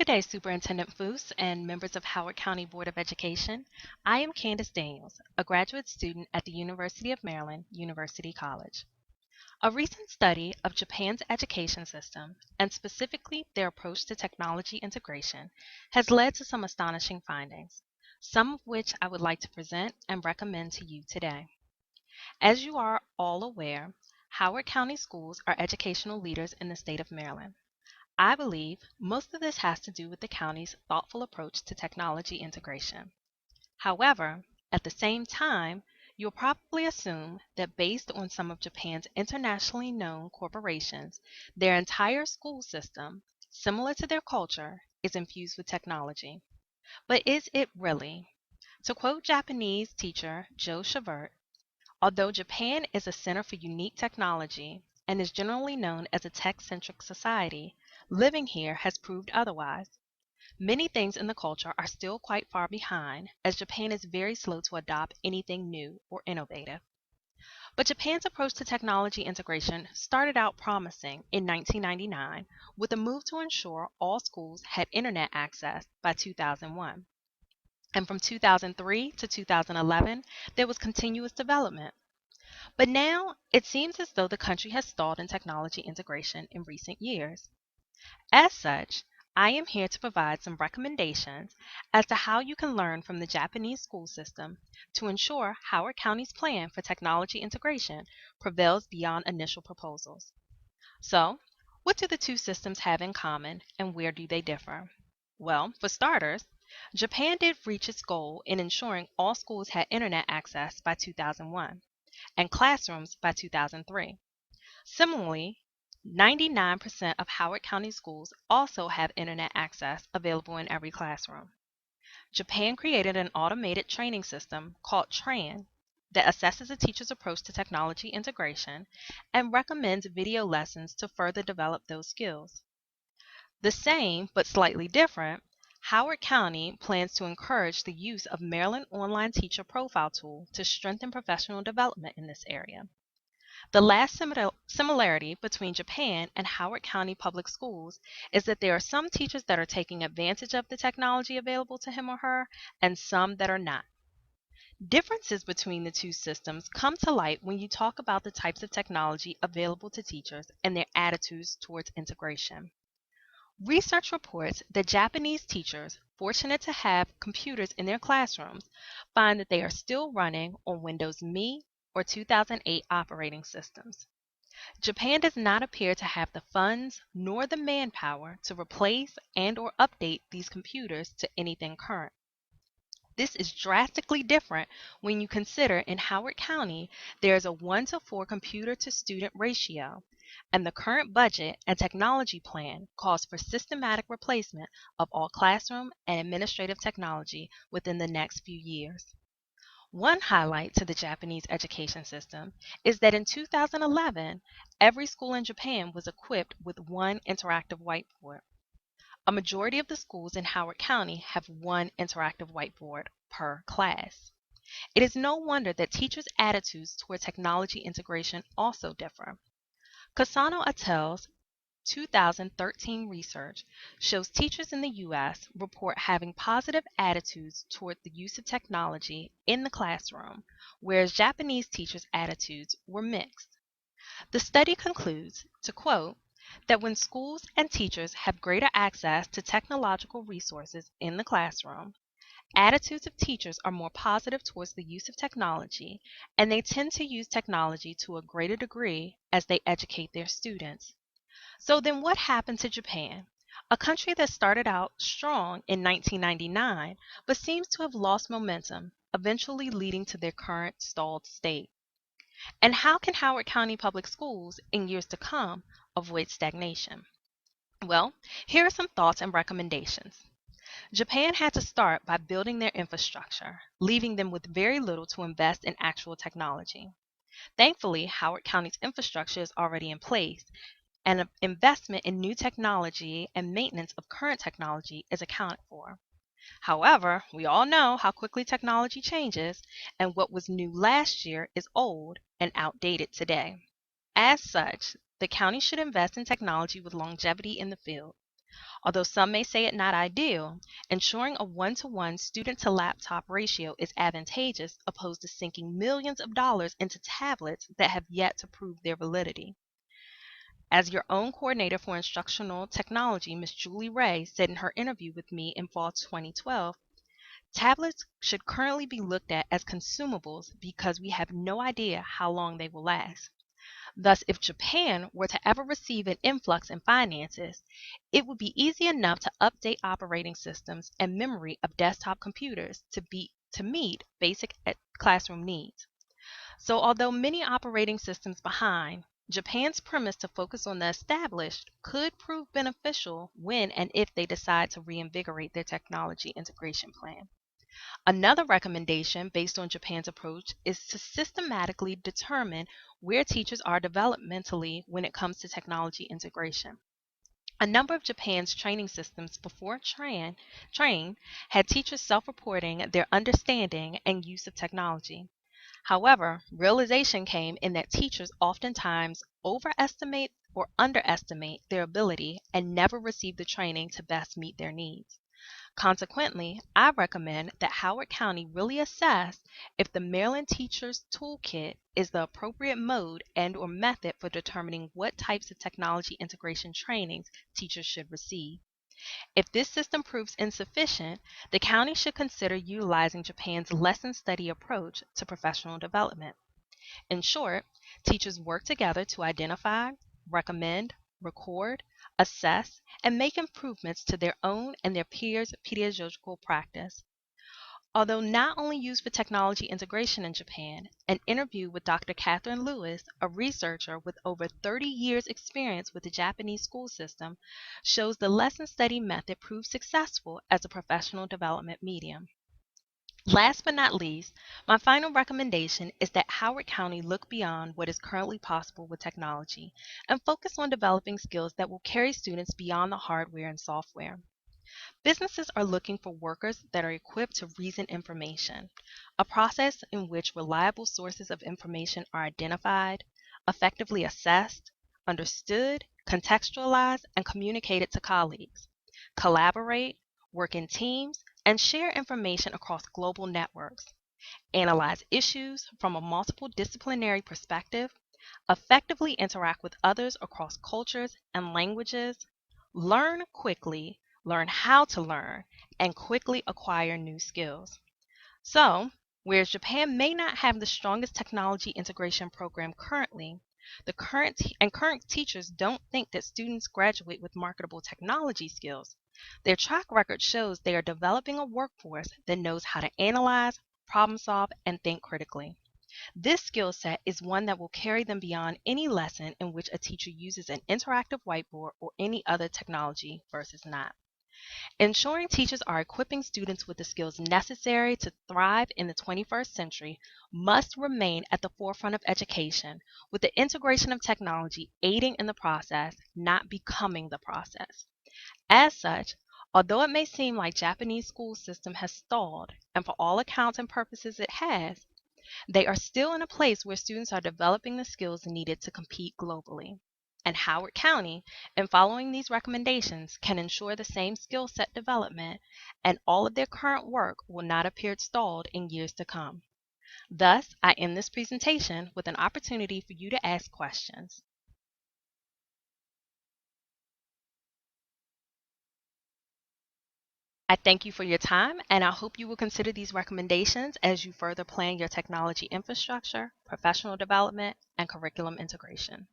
Good day, Superintendent Foose and members of Howard County Board of Education. I am Candace Daniels, a graduate student at the University of Maryland, University College. A recent study of Japan's education system, and specifically their approach to technology integration, has led to some astonishing findings, some of which I would like to present and recommend to you today. As you are all aware, Howard County schools are educational leaders in the state of Maryland. I believe most of this has to do with the county's thoughtful approach to technology integration. However, at the same time, you'll probably assume that based on some of Japan's internationally known corporations, their entire school system, similar to their culture, is infused with technology. But is it really? To quote Japanese teacher Joe Shavert, although Japan is a center for unique technology and is generally known as a tech-centric society, living here has proved otherwise. Many things in the culture are still quite far behind, as Japan is very slow to adopt anything new or innovative. But Japan's approach to technology integration started out promising in 1999 with a move to ensure all schools had internet access by 2001. And from 2003 to 2011, there was continuous development. But now it seems as though the country has stalled in technology integration in recent years. As such, I am here to provide some recommendations as to how you can learn from the Japanese school system to ensure Howard County's plan for technology integration prevails beyond initial proposals. So, what do the two systems have in common and where do they differ? Well, for starters, Japan did reach its goal in ensuring all schools had internet access by 2001 and classrooms by 2003. Similarly, 99% of Howard County schools also have internet access available in every classroom. Japan created an automated training system called TRAN that assesses a teacher's approach to technology integration and recommends video lessons to further develop those skills. The same, but slightly different, Howard County plans to encourage the use of Maryland Online Teacher Profile Tool to strengthen professional development in this area. The last similarity between Japan and Howard County Public Schools is that there are some teachers that are taking advantage of the technology available to him or her, and some that are not. Differences between the two systems come to light when you talk about the types of technology available to teachers and their attitudes towards integration. Research reports that Japanese teachers, fortunate to have computers in their classrooms, find that they are still running on Windows ME or 2008 operating systems. Japan does not appear to have the funds nor the manpower to replace and or update these computers to anything current. This is drastically different when you consider in Howard County there is a 1 to 4 computer to student ratio, and the current budget and technology plan calls for systematic replacement of all classroom and administrative technology within the next few years. One highlight to the Japanese education system is that in 2011, every school in Japan was equipped with one interactive whiteboard. A majority of the schools in Howard County have one interactive whiteboard per class. It is no wonder that teachers' attitudes toward technology integration also differ. Kasano Atel's 2013 research shows teachers in the U.S. report having positive attitudes toward the use of technology in the classroom, whereas Japanese teachers' attitudes were mixed. The study concludes, to quote, that when schools and teachers have greater access to technological resources in the classroom, attitudes of teachers are more positive towards the use of technology, and they tend to use technology to a greater degree as they educate their students. So then what happened to Japan? A country that started out strong in 1999 but seems to have lost momentum, eventually leading to their current stalled state. And how can Howard County Public Schools in years to come avoid stagnation? Well, here are some thoughts and recommendations. Japan had to start by building their infrastructure, leaving them with very little to invest in actual technology. Thankfully, Howard County's infrastructure is already in place, and investment in new technology and maintenance of current technology is accounted for. However, we all know how quickly technology changes, and what was new last year is old and outdated today. As such, the county should invest in technology with longevity in the field. Although some may say it not ideal, ensuring a one-to-one student-to-laptop ratio is advantageous opposed to sinking millions of dollars into tablets that have yet to prove their validity. As your own coordinator for instructional technology, Ms. Julie Ray, said in her interview with me in fall 2012, tablets should currently be looked at as consumables because we have no idea how long they will last. Thus, if Japan were to ever receive an influx in finances, it would be easy enough to update operating systems and memory of desktop computers to meet basic classroom needs. So, although many operating systems behind, Japan's premise to focus on the established could prove beneficial when and if they decide to reinvigorate their technology integration plan. Another recommendation based on Japan's approach is to systematically determine where teachers are developmentally when it comes to technology integration. A number of Japan's training systems before Train had teachers self-reporting their understanding and use of technology. However, realization came in that teachers oftentimes overestimate or underestimate their ability and never receive the training to best meet their needs. Consequently, I recommend that Howard County really assess if the Maryland Teachers Toolkit is the appropriate mode and/or method for determining what types of technology integration trainings teachers should receive. If this system proves insufficient, the county should consider utilizing Japan's lesson study approach to professional development. In short, teachers work together to identify, recommend, record, assess, and make improvements to their own and their peers' pedagogical practice. Although not only used for technology integration in Japan, an interview with Dr. Catherine Lewis, a researcher with over 30 years' experience with the Japanese school system, shows the lesson study method proved successful as a professional development medium. Last but not least, my final recommendation is that Howard County look beyond what is currently possible with technology and focus on developing skills that will carry students beyond the hardware and software. Businesses are looking for workers that are equipped to reason information, a process in which reliable sources of information are identified, effectively assessed, understood, contextualized, and communicated to colleagues. Collaborate, work in teams, and share information across global networks. Analyze issues from a multiple disciplinary perspective, effectively interact with others across cultures and languages, learn quickly, learn how to learn, and quickly acquire new skills. So, whereas Japan may not have the strongest technology integration program currently, the current teachers don't think that students graduate with marketable technology skills. Their track record shows they are developing a workforce that knows how to analyze, problem solve, and think critically. This skill set is one that will carry them beyond any lesson in which a teacher uses an interactive whiteboard or any other technology versus not. Ensuring teachers are equipping students with the skills necessary to thrive in the 21st century must remain at the forefront of education, with the integration of technology aiding in the process, not becoming the process. As such, although it may seem like Japanese school system has stalled, and for all accounts and purposes it has, they are still in a place where students are developing the skills needed to compete globally. And Howard County, in following these recommendations, can ensure the same skill set development, and all of their current work will not appear stalled in years to come. Thus, I end this presentation with an opportunity for you to ask questions. I thank you for your time, and I hope you will consider these recommendations as you further plan your technology infrastructure, professional development, and curriculum integration.